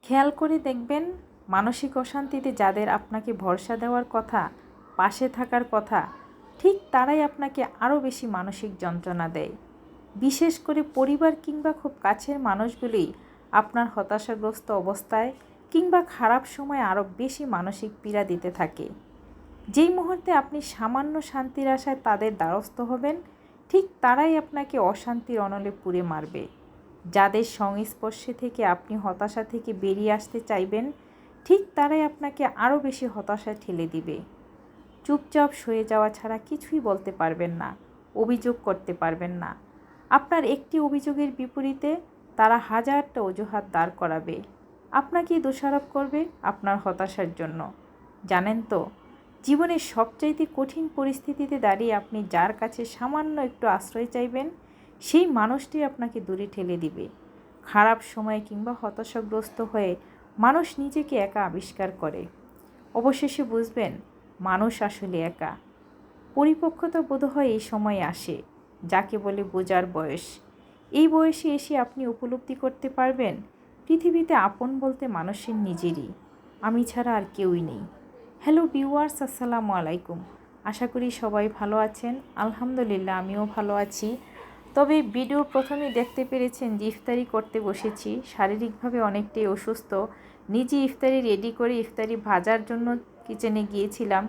খেয়াল করে দেখবেন, মানসিক অশান্তিতে যাদের আপনাকে ভরসা দেওয়ার কথা, পাশে থাকার কথা, ঠিক তারাই আপনাকে আরও বেশি মানসিক যন্ত্রণা দেয়। বিশেষ করে পরিবার কিংবা খুব কাছের মানুষগুলি আপনার হতাশাগ্রস্ত অবস্থায় কিংবা খারাপ সময়ে আরও বেশি মানসিক পীড়া দিতে থাকে। যেই মুহূর্তে আপনি সামান্য শান্তির আশায় তাদের দ্বারস্থ হবেন, ঠিক তারাই আপনাকে অশান্তির অনলে পুড়ে মারবে। যাদের সংস্পর্শে থেকে আপনি হতাশা থেকে বেরিয়ে আসতে চাইবেন, ঠিক তারাই আপনাকে আরও বেশি হতাশায় ঠেলে দিবে। চুপচাপ সয়ে যাওয়া ছাড়া কিছুই বলতে পারবেন না, অভিযোগ করতে পারবেন না। আপনার একটি অভিযোগের বিপরীতে তারা হাজারটা অজুহাত দাঁড় করাবে, আপনাকেই দোষারোপ করবে আপনার হতাশার জন্য। জানেন তো, জীবনের সবচাইতে কঠিন পরিস্থিতিতে দাঁড়িয়ে আপনি যার কাছে সামান্য একটু আশ্রয় চাইবেন, সেই মানুষটি আপনাকে দূরে ঠেলে দিবে। খারাপ সময়ে কিংবা হতাশাগ্রস্ত হয়ে মানুষ নিজেকে একা আবিষ্কার করে। অবশেষে বুঝবেন, মানুষ আসলে একা। পরিপক্কতা বোধহয় এই সময়ে আসে, যাকে বলে বোঝার বয়স। এই বয়সে এসে আপনি উপলব্ধি করতে পারবেন, পৃথিবীতে আপন বলতে মানুষের নিজেরই, আমি ছাড়া আর কেউই নেই। হ্যালো ভিউয়ার্স, আসসালামু আলাইকুম। আশা করি সবাই ভালো আছেন। আলহামদুলিল্লাহ, আমিও ভালো আছি। তবে ভিডিও প্রথমেই দেখতে পেরেছেন যে ইফতারি করতে বসেছি। শারীরিকভাবে অনেকটাই অসুস্থ। নিজে ইফতারি রেডি করে ইফতারি ভাজার জন্য কিচেনে গিয়েছিলাম,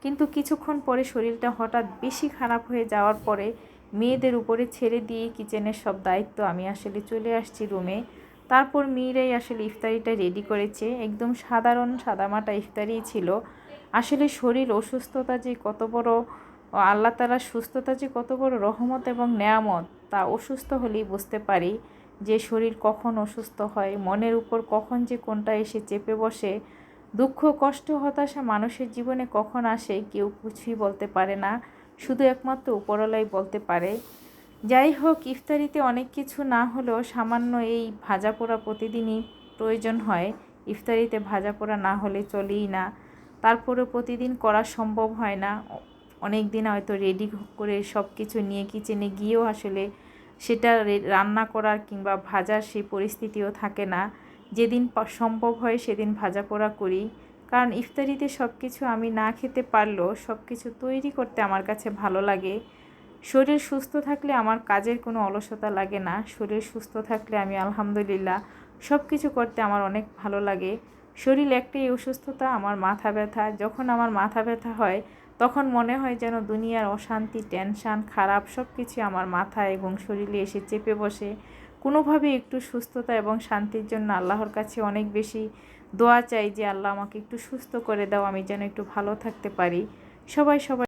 কিন্তু কিছুক্ষণ পরে শরীরটা হঠাৎ বেশি খারাপ হয়ে যাওয়ার পরে মেয়েদের উপরে ছেড়ে দিয়ে কিচেনের সব দায়িত্ব আমি আসলে চলে আসছি রুমে। তারপর মেয়েরাই আসলে ইফতারিটা রেডি করেছে। একদম সাধারণ সাদামাটা ইফতারি ছিল। আসলে শরীর অসুস্থতা যে কত বড়, আল্লাহ তাআলার সুস্থতা যে কত বড় রহমত এবং নেয়ামত, তা অসুস্থ হলেই বুঝতে পারি। যে শরীর কখন অসুস্থ হয়, মনের উপর কখন যে কোনটা এসে চেপে বসে, দুঃখ কষ্ট হতাশা মানুষের জীবনে কখন আসে কেউ কিছুই বলতে পারে না, শুধু একমাত্র উপরওয়ালাই বলতে পারে। যাই হোক, ইফতারিতে অনেক কিছু না হলেও সামান্য এই ভাজা পোড়া প্রতিদিনই প্রয়োজন হয়। ইফতারিতে ভাজা পোড়া না হলে চলেই না। তারপরে প্রতিদিন করা সম্ভব হয় না। অনেক দিন হয়তো রেডি করে সব কিছু নিয়ে কিচেনে গিয়েও আসলে সেটা রান্না করার কিংবা ভাজার সেই পরিস্থিতিও থাকে না। যেদিন সম্ভব হয় সেদিন ভাজা পোড়া করি, কারণ ইফতারিতে সব কিছু আমি না খেতে পারলেও সব কিছু তৈরি করতে আমার কাছে ভালো লাগে। শরীর সুস্থ থাকলে আমার কাজের কোনো অলসতা লাগে না। শরীর সুস্থ থাকলে আমি আলহামদুলিল্লাহ সব কিছু করতে আমার অনেক ভালো লাগে। শরীর একটাই অসুস্থতা, আমার মাথা ব্যথা। যখন আমার মাথা ব্যথা হয় তখন মনে হয় যেন দুনিয়ার অশান্তি, টেনশান, খারাপ সব কিছু আমার মাথায় এবং শরীরে এসে চেপে বসে। কোনোভাবে একটু সুস্থতা এবং শান্তির জন্য আল্লাহর কাছে অনেক বেশি দোয়া চাই যে আল্লাহ আমাকে একটু সুস্থ করে দাও, আমি যেন একটু ভালো থাকতে পারি। সবাই